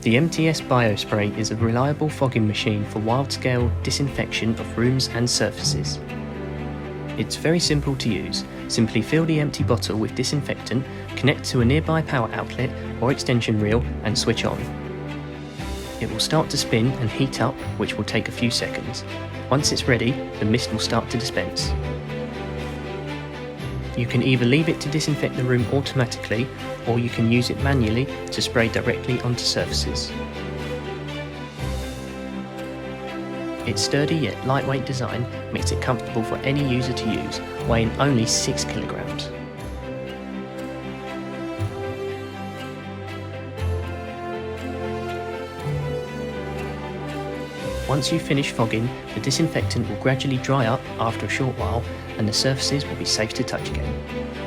The MTS Biospray is a reliable fogging machine for wide-scale disinfection of rooms and surfaces. It's very simple to use. Simply fill the empty bottle with disinfectant, connect to a nearby power outlet or extension reel and switch on. It will start to spin and heat up, which will take a few seconds. Once it's ready, the mist will start to dispense. You can either leave it to disinfect the room automatically, or you can use it manually to spray directly onto surfaces. Its sturdy yet lightweight design makes it comfortable for any user to use, weighing only 6 kilograms. Once you finish fogging, the disinfectant will gradually dry up after a short while and the surfaces will be safe to touch again.